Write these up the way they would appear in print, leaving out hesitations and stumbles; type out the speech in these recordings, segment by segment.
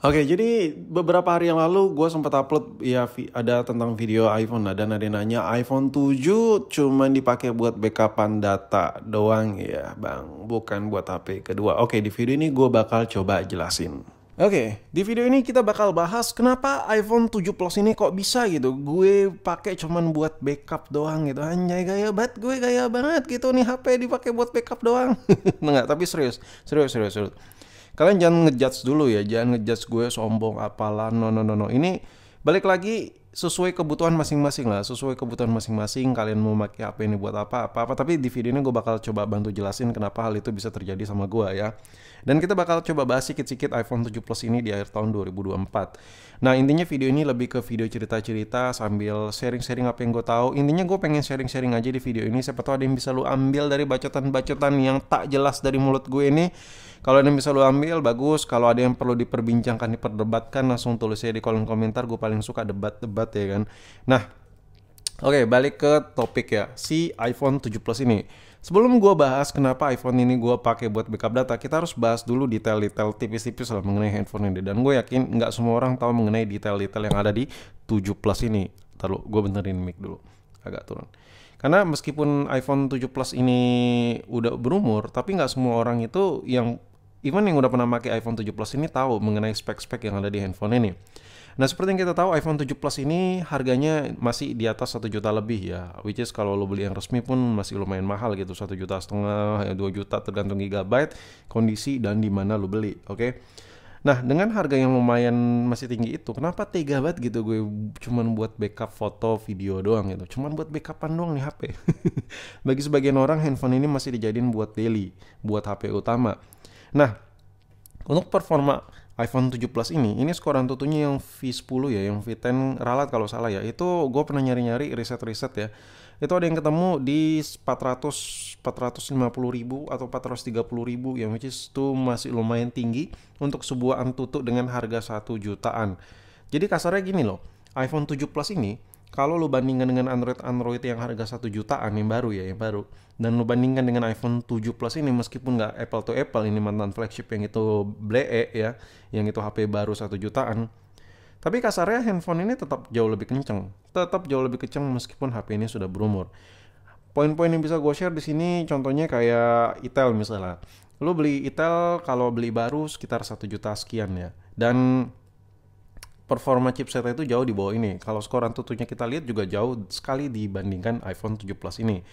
Oke, jadi beberapa hari yang lalu gue sempat upload ya ada tentang video iPhone lah, dan ada yang nanya iPhone 7 cuman dipakai buat backupan data doang ya bang, bukan buat HP kedua. Oke, di video ini gue bakal coba jelasin. Oke, di video ini kita bakal bahas kenapa iPhone 7 Plus ini kok bisa gitu gue pakai cuman buat backup doang gitu. Anjay, gaya banget, gue gaya banget gitu nih HP dipakai buat backup doang. Nggak, tapi serius. Kalian jangan ngejudge dulu ya, jangan ngejudge gue sombong apalah, no. Ini balik lagi sesuai kebutuhan masing-masing lah, sesuai kebutuhan masing-masing. Kalian mau pakai HP ini buat apa, tapi di video ini gue bakal coba bantu jelasin kenapa hal itu bisa terjadi sama gue ya. Dan kita bakal coba bahas sedikit-sedikit iPhone 7 Plus ini di akhir tahun 2024. Nah, intinya video ini lebih ke video cerita-cerita sambil sharing-sharing apa yang gue tahu. Intinya gue pengen sharing-sharing aja di video ini, siapa tahu ada yang bisa lu ambil dari bacotan-bacotan yang tak jelas dari mulut gue ini. Kalau ada yang bisa lu ambil, bagus. Kalau ada yang perlu diperbincangkan, diperdebatkan, langsung tulis aja di kolom komentar. Gue paling suka debat-debat ya kan. Nah, oke, balik ke topik ya, si iPhone 7 Plus ini. Sebelum gue bahas kenapa iPhone ini gue pakai buat backup data, kita harus bahas dulu detail-detail tipis-tipis lah mengenai handphone ini. Dan gue yakin nggak semua orang tahu mengenai detail-detail yang ada di 7 Plus ini. Ntar gue benerin mic dulu, agak turun. Karena meskipun iPhone 7 Plus ini udah berumur, tapi nggak semua orang itu even yang udah pernah pakai iPhone 7 Plus ini tahu mengenai spek-spek yang ada di handphone ini. Nah, seperti yang kita tahu, iPhone 7 Plus ini harganya masih di atas 1 juta lebih ya. Which is kalau lo beli yang resmi pun masih lumayan mahal gitu, 1,5 juta, 2 juta tergantung gigabyte, kondisi, dan di mana lo beli, oke? Nah, dengan harga yang lumayan masih tinggi itu, kenapa tega banget gitu gue cuman buat backup foto, video doang gitu. Cuman buat backupan doang nih HP. Bagi sebagian orang, handphone ini masih dijadiin buat daily, buat HP utama. Nah, untuk performa iPhone 7 Plus ini skor Antutunya yang V10 ya, yang V10 ralat kalau salah ya. Itu gue pernah nyari-nyari riset-riset ya. Itu ada yang ketemu di 450 ribu atau 430 ribu, yang which is itu masih lumayan tinggi untuk sebuah Antutu dengan harga 1 jutaan. Jadi kasarnya gini loh, iPhone 7 Plus ini kalau lu bandingkan dengan Android yang harga 1 jutaan yang baru ya, yang baru, dan lu bandingkan dengan iPhone 7 Plus ini, meskipun nggak apple to apple, ini mantan flagship yang itu blee ya, yang itu HP baru 1 jutaan, tapi kasarnya handphone ini tetap jauh lebih kenceng meskipun HP ini sudah berumur. Poin-poin yang bisa gue share di sini contohnya kayak Itel misalnya. Lu beli Itel kalau beli baru sekitar 1 juta sekian ya. Dan performa chipset itu jauh di bawah ini. Kalau skor Antutunya kita lihat juga jauh sekali dibandingkan iPhone 7 Plus ini.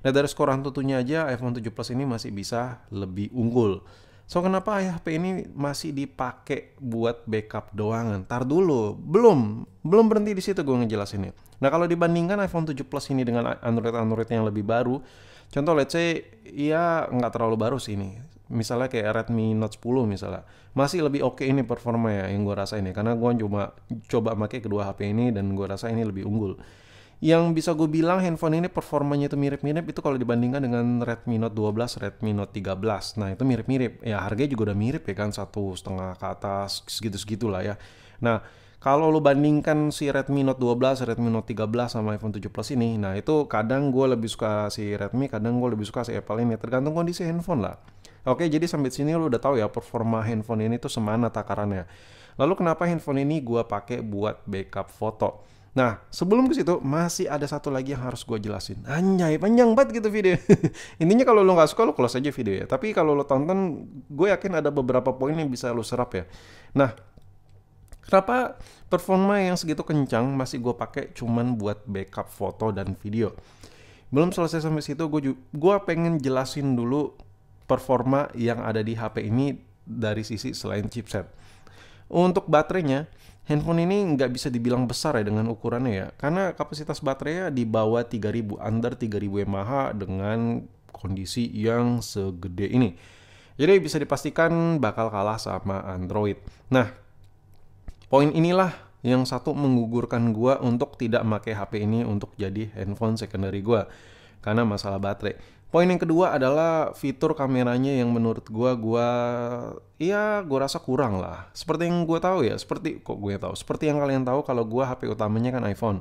Nah, dari skor Antutunya aja iPhone 7 Plus ini masih bisa lebih unggul. So, kenapa HP ini masih dipakai buat backup doang? Ntar dulu, belum berhenti di situ gue ngejelasinnya. Nah, kalau dibandingkan iPhone 7 Plus ini dengan Android yang lebih baru, contoh let's say, ya nggak terlalu baru sih ini. Misalnya kayak Redmi Note 10 misalnya, masih lebih oke ini performa ya yang gue rasain ya, karena gue cuma coba pakai kedua HP ini dan gue rasa ini lebih unggul. Yang bisa gue bilang handphone ini performanya itu mirip-mirip itu kalau dibandingkan dengan Redmi Note 12, Redmi Note 13. Nah, itu mirip-mirip. Ya, harganya juga udah mirip ya kan, 1,5 ke atas, segitu-segitulah ya. Nah, kalau lo bandingkan si Redmi Note 12, Redmi Note 13 sama iPhone 7 Plus ini, nah itu kadang gue lebih suka si Redmi, kadang gue lebih suka si Apple ini, tergantung kondisi handphone lah. Oke, jadi sampai sini lo udah tahu ya performa handphone ini tuh semana takarannya. Lalu kenapa handphone ini gue pakai buat backup foto? Nah, sebelum ke situ masih ada satu lagi yang harus gue jelasin. Anjay, panjang banget gitu video. Intinya kalau lo nggak suka lo close aja video ya. Tapi kalau lo tonton, gue yakin ada beberapa poin yang bisa lo serap ya. Nah, kenapa performa yang segitu kencang masih gue pakai cuman buat backup foto dan video? Belum selesai sampai situ, gue pengen jelasin dulu performa yang ada di HP ini dari sisi selain chipset. Untuk baterainya, handphone ini nggak bisa dibilang besar ya dengan ukurannya ya, karena kapasitas baterainya di bawah 3000, under 3000 mAh dengan kondisi yang segede ini. Jadi bisa dipastikan bakal kalah sama Android. Nah, poin inilah yang satu menggugurkan gua untuk tidak pakai HP ini untuk jadi handphone secondary gua karena masalah baterai. Poin yang kedua adalah fitur kameranya yang menurut gua gua rasa kurang lah. Seperti yang gua tahu ya, seperti yang kalian tahu kalau gua HP utamanya kan iPhone.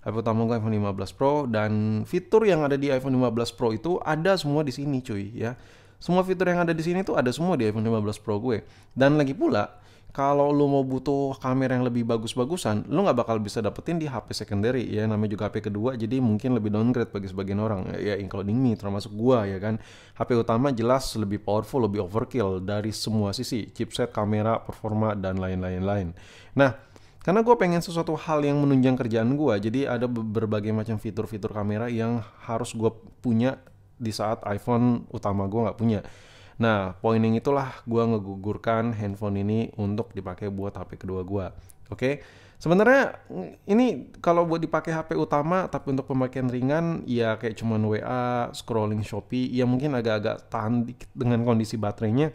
HP utama gua iPhone 15 Pro, dan fitur yang ada di iPhone 15 Pro itu ada semua di sini cuy ya. Semua fitur yang ada di sini tuh ada semua di iPhone 15 Pro gue. Dan lagi pula kalau lu mau butuh kamera yang lebih bagus-bagusan, lu nggak bakal bisa dapetin di HP secondary ya, namanya juga HP kedua, jadi mungkin lebih downgrade bagi sebagian orang, ya including me, termasuk gua ya kan. HP utama jelas lebih powerful, lebih overkill dari semua sisi, chipset, kamera, performa, dan lain-lain. Nah, karena gue pengen sesuatu hal yang menunjang kerjaan gue, jadi ada berbagai macam fitur-fitur kamera yang harus gue punya di saat iPhone utama gue nggak punya. Nah, pointing itulah gue ngegugurkan handphone ini untuk dipakai buat HP kedua gue. Oke, sebenarnya ini kalau buat dipakai HP utama, tapi untuk pemakaian ringan, ya kayak cuman WA, scrolling Shopee, ya mungkin agak-agak tahan dikit dengan kondisi baterainya.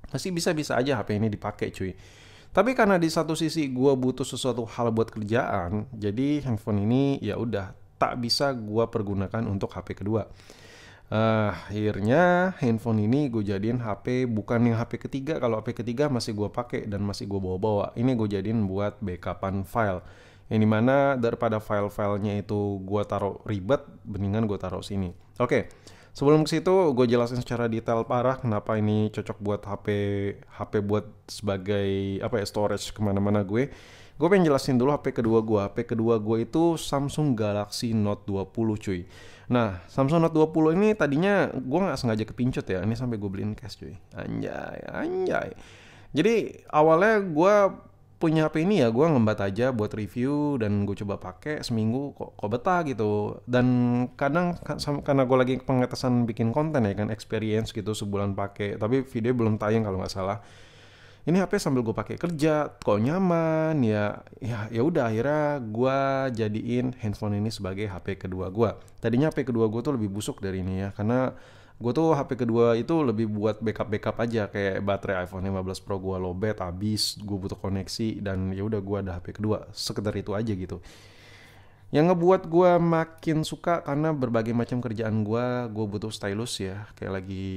Masih bisa-bisa aja HP ini dipakai cuy. Tapi karena di satu sisi gue butuh sesuatu hal buat kerjaan, jadi handphone ini ya udah tak bisa gue pergunakan untuk HP kedua. Akhirnya handphone ini gue jadiin HP bukan yang HP ketiga. Kalau HP ketiga masih gue pakai dan masih gue bawa-bawa. Ini gue jadiin buat backupan file. Yang dimana daripada file-filenya itu gue taruh ribet, mendingan gue taruh sini. Oke, sebelum ke situ gue jelasin secara detail parah kenapa ini cocok buat HP buat sebagai apa ya, storage kemana-mana gue. Gue pengen jelasin dulu HP kedua gue. HP kedua gue itu Samsung Galaxy Note 20 cuy. Nah, Samsung Note 20 ini tadinya gue nggak sengaja kepincut ya. Ini sampai gue beliin cash cuy. Anjay. Jadi awalnya gue punya HP ini ya gue ngembat aja buat review dan gue coba pakai seminggu kok betah gitu. Dan kadang karena gue lagi pengetesan bikin konten ya kan, experience gitu sebulan pakai. Tapi video belum tayang kalau nggak salah. Ini HP sambil gue pakai kerja, kok nyaman ya udah akhirnya gue jadiin handphone ini sebagai HP kedua gue. Tadinya HP kedua gue tuh lebih busuk dari ini ya, karena gue tuh HP kedua itu lebih buat backup aja, kayak baterai iPhone 15 Pro gue lowbat habis, gue butuh koneksi dan ya udah gue ada HP kedua, sekedar itu aja gitu. Yang ngebuat gue makin suka karena berbagai macam kerjaan gue butuh stylus ya, kayak lagi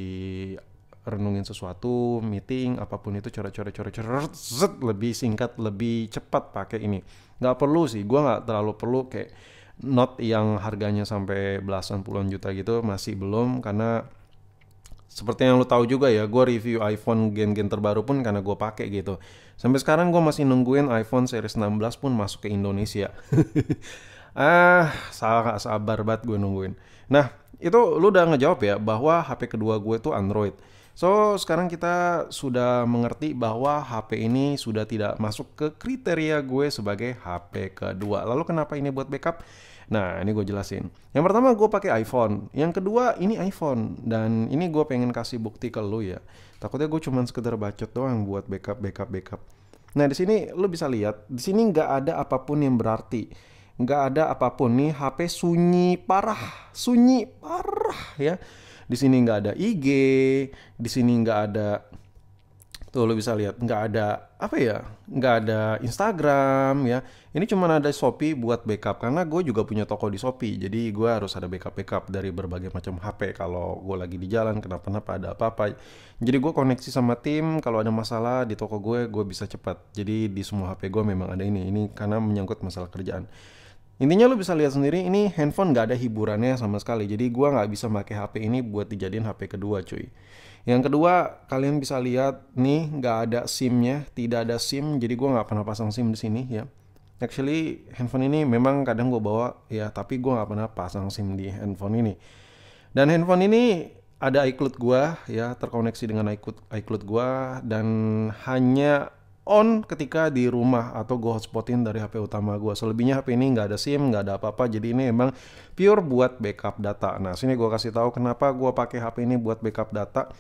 renungin sesuatu, meeting, apapun itu coret-coret, lebih singkat, lebih cepat pakai ini. Nggak perlu sih, gue nggak terlalu perlu kayak Note yang harganya sampai belasan puluhan juta gitu, masih belum, karena seperti yang lo tahu juga ya, gue review iPhone gen-gen terbaru pun karena gue pakai gitu. Sampai sekarang gue masih nungguin iPhone series 16 pun masuk ke Indonesia. Sabar banget gue nungguin. Nah, itu lu udah ngejawab ya bahwa HP kedua gue itu Android. So, sekarang kita sudah mengerti bahwa HP ini sudah tidak masuk ke kriteria gue sebagai HP kedua. Lalu kenapa ini buat backup? Nah, ini gue jelasin. Yang pertama gue pakai iPhone. Yang kedua ini iPhone. Dan ini gue pengen kasih bukti ke lu ya. Takutnya gue cuman sekedar bacot doang buat backup. Nah, di sini lu bisa lihat. Di sini nggak ada apapun yang berarti. Nggak ada apapun nih. HP sunyi parah ya. Di sini nggak ada IG, di sini nggak ada, tuh lo bisa lihat nggak ada apa ya, nggak ada Instagram ya. Ini cuma ada Shopee buat backup karena gue juga punya toko di Shopee, jadi gue harus ada backup dari berbagai macam HP kalau gue lagi di jalan kenapa-napa ada apa-apa. Jadi gue koneksi sama tim, kalau ada masalah di toko gue bisa cepat. Jadi di semua HP gue memang ada ini karena menyangkut masalah kerjaan. Intinya lu bisa lihat sendiri, ini handphone gak ada hiburannya sama sekali. Jadi gua gak bisa pakai HP ini buat dijadiin HP kedua cuy. Yang kedua, kalian bisa lihat nih gak ada SIM-nya, tidak ada SIM. Jadi gua gak pernah pasang SIM di sini ya. Actually handphone ini memang kadang gua bawa ya, tapi gua gak pernah pasang SIM di handphone ini. Dan handphone ini ada iCloud gua ya, terkoneksi dengan iCloud gua dan hanya on ketika di rumah atau gue hotspotin dari HP utama gue. Selebihnya HP ini nggak ada SIM, nggak ada apa-apa. Jadi ini emang pure buat backup data. Nah, sini gue kasih tahu kenapa gue pakai HP ini buat backup data.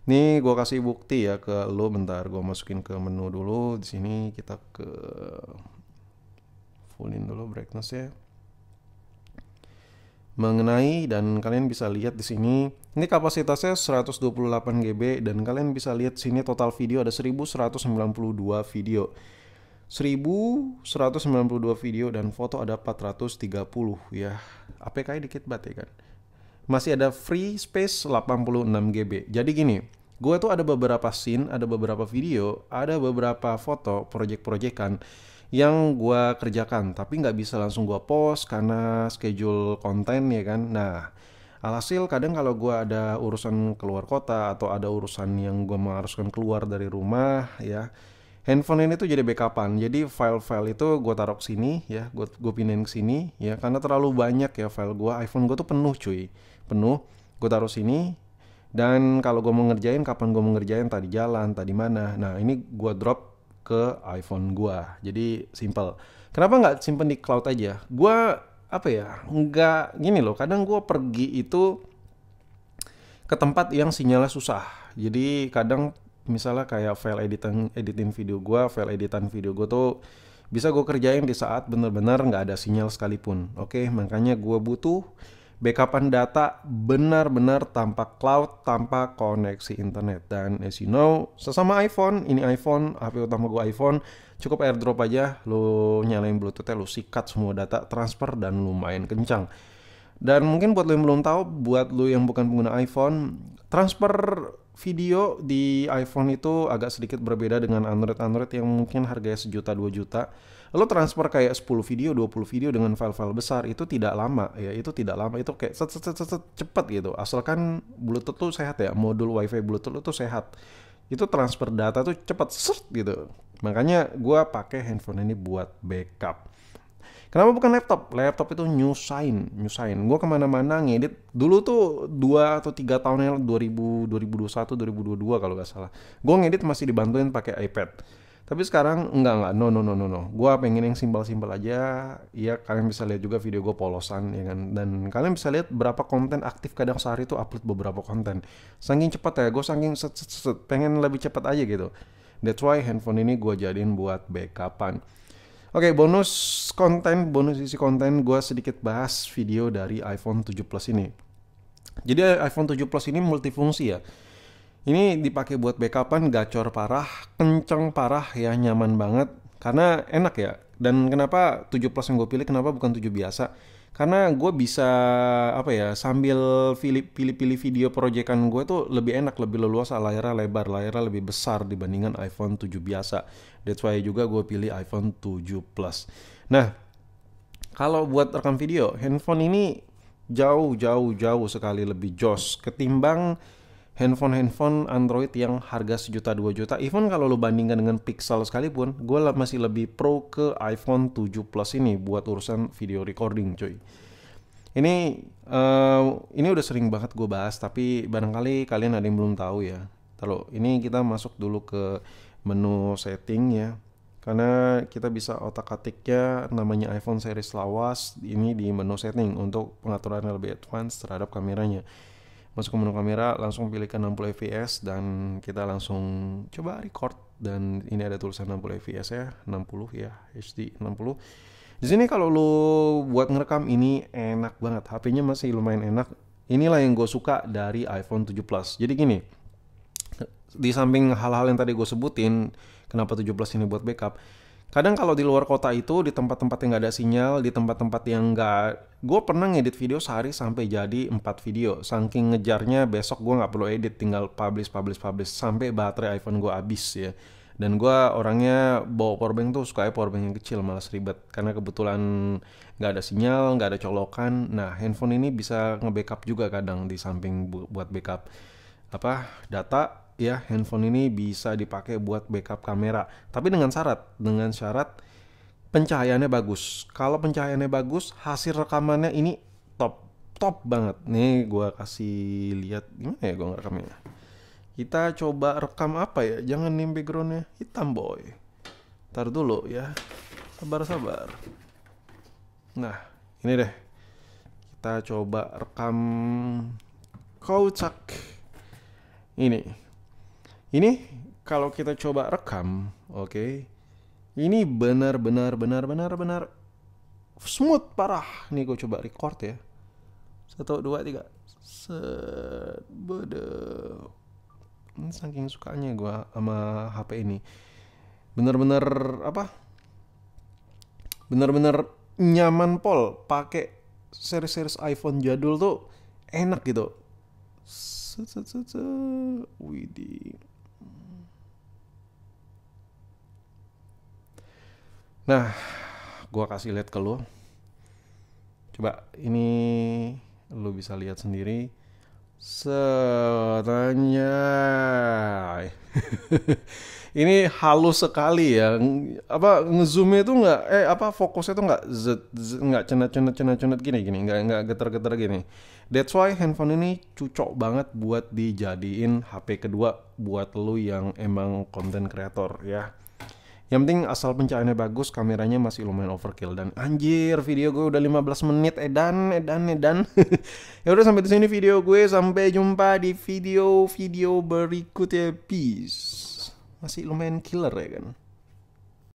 Nih gue kasih bukti ya ke lo. Bentar, gue masukin ke menu dulu. Di sini kita ke fullin dulu brightness-nya. Mengenai, dan kalian bisa lihat di sini ini kapasitasnya 128 GB dan kalian bisa lihat sini total video ada 1192 video. 1192 video dan foto ada 430 ya. APK dikit banget ya kan. Masih ada free space 86 GB. Jadi gini, gue tuh ada beberapa scene, ada beberapa video, ada beberapa foto project-projectan yang gue kerjakan, tapi nggak bisa langsung gue post karena schedule konten ya kan. Nah, alhasil kadang kalau gue ada urusan keluar kota atau ada urusan yang gue mengharuskan keluar dari rumah ya, Handphone ini tuh jadi backupan. Jadi file-file itu gue taruh ke sini ya, gue pindahin ke sini ya, karena terlalu banyak ya file gue. iPhone gue tuh penuh cuy, penuh. Gue taruh sini dan kalau gue mau ngerjain, kapan gue mau ngerjain, tadi jalan, tadi mana. Nah ini gue drop ke iPhone gue. Jadi simple. Kenapa nggak simpen di cloud aja? Gue apa ya? Nggak gini loh. Kadang gue pergi itu ke tempat yang sinyalnya susah. Jadi kadang misalnya kayak editing video gue, file editan video gue tuh bisa gue kerjain di saat bener-bener nggak ada sinyal sekalipun. Oke, makanya gue butuh backupan data benar-benar tanpa cloud, tanpa koneksi internet. Dan as you know, sesama iPhone, ini iPhone, HP utama gue iPhone, cukup AirDrop aja, lu nyalain Bluetooth-nya, lu sikat semua data, transfer, dan lumayan kencang. Dan mungkin buat lo yang belum tahu, buat lo yang bukan pengguna iPhone, transfer video di iPhone itu agak sedikit berbeda dengan Android yang mungkin harganya sejuta 2 juta. Lo transfer kayak 10 video, 20 video dengan file-file besar itu tidak lama ya, itu tidak lama, itu kayak cepet gitu. Asalkan Bluetooth tuh sehat ya, modul WiFi Bluetooth itu sehat. Itu transfer data tuh cepet gitu. Makanya gue pakai handphone ini buat backup. Kenapa bukan laptop? Laptop itu nyusahin. Gue kemana-mana ngedit. Dulu tuh 2 atau 3 tahun yang 2021, 2022 kalau nggak salah. Gue ngedit masih dibantuin pakai iPad. Tapi sekarang enggak. No. Gue pengen yang simpel-simpel aja. Ya kalian bisa lihat juga video gue polosan ya kan. Dan kalian bisa lihat berapa konten aktif, kadang sehari tuh upload beberapa konten. Saking cepat ya, gue saking pengen lebih cepat aja gitu. That's why handphone ini gue jadiin buat backupan. Oke, bonus isi konten gue sedikit bahas video dari iPhone 7 Plus ini. Jadi iPhone 7 Plus ini multifungsi ya. Ini dipakai buat backupan, gacor parah, kenceng parah ya, nyaman banget. Karena enak ya. Dan kenapa 7 Plus yang gue pilih, kenapa bukan 7 biasa? Karena gue bisa sambil pilih-pilih video proyekan gue tuh lebih enak, lebih leluasa, layarnya lebar, layarnya lebih besar dibandingkan iPhone 7 biasa. That's why juga gue pilih iPhone 7 Plus. Nah, kalau buat rekam video, handphone ini jauh sekali lebih jos ketimbang handphone Android yang harga sejuta 2 juta. Even kalau lo bandingkan dengan Pixel sekalipun, gue masih lebih pro ke iPhone 7 Plus ini buat urusan video recording cuy. Ini udah sering banget gue bahas, tapi barangkali kalian ada yang belum tahu ya. Taruh, ini kita masuk dulu ke menu setting ya. Karena kita bisa otak-atiknya namanya iPhone series lawas ini di menu setting untuk pengaturan yang lebih advance terhadap kameranya. Masuk ke menu kamera, langsung pilih ke 60 fps dan kita langsung coba record. Dan ini ada tulisan 60 fps ya, 60 ya, HD 60. Di sini kalau lo buat ngerekam ini enak banget, HP-nya masih lumayan enak. Inilah yang gue suka dari iPhone 7 Plus. Jadi gini, di samping hal-hal yang tadi gue sebutin, kenapa 7 Plus ini buat backup, kadang kalau di luar kota itu, di tempat-tempat yang gak ada sinyal, di tempat-tempat yang gak... Gue pernah ngedit video sehari sampai jadi 4 video. Saking ngejarnya, besok gue gak perlu edit, tinggal publish. Sampai baterai iPhone gue habis ya. Dan gue orangnya bawa powerbank tuh suka powerbank yang kecil, malas ribet. Karena kebetulan gak ada sinyal, gak ada colokan. Nah, handphone ini bisa nge-backup juga kadang di samping buat backup data. Ya, handphone ini bisa dipakai buat backup kamera, tapi dengan syarat pencahayaannya bagus. Kalau pencahayaannya bagus, hasil rekamannya ini top banget. Nih gue kasih lihat gimana ya gue ngerekamnya. Kita coba rekam apa ya? Jangan nih backgroundnya hitam boy. Ntar dulu ya, sabar. Nah ini deh, kita coba rekam kocak ini kalau kita coba rekam, oke. Ini benar smooth parah. Nih gue coba record ya. 1, 2, 3. Set, bodoh. Ini saking sukanya gue sama HP ini. Bener-bener nyaman pol. Pakai seri-seri iPhone jadul tuh enak gitu. Widih. Nah, gua kasih lihat ke lo. Coba ini lo bisa lihat sendiri. Setanya Ini halus sekali ya. Apa ngezoomnya tuh nggak fokusnya tuh nggak nggak cenet gini gini, nggak getar-getar gini. That's why handphone ini cocok banget buat dijadiin HP kedua buat lu yang emang content creator ya. Yang penting asal pencahayaannya bagus, kameranya masih lumayan overkill. Dan anjir, video gue udah 15 menit, edan. Ya udah, sampai di sini video gue, sampai jumpa di video berikutnya. Peace. Masih lumayan killer ya kan.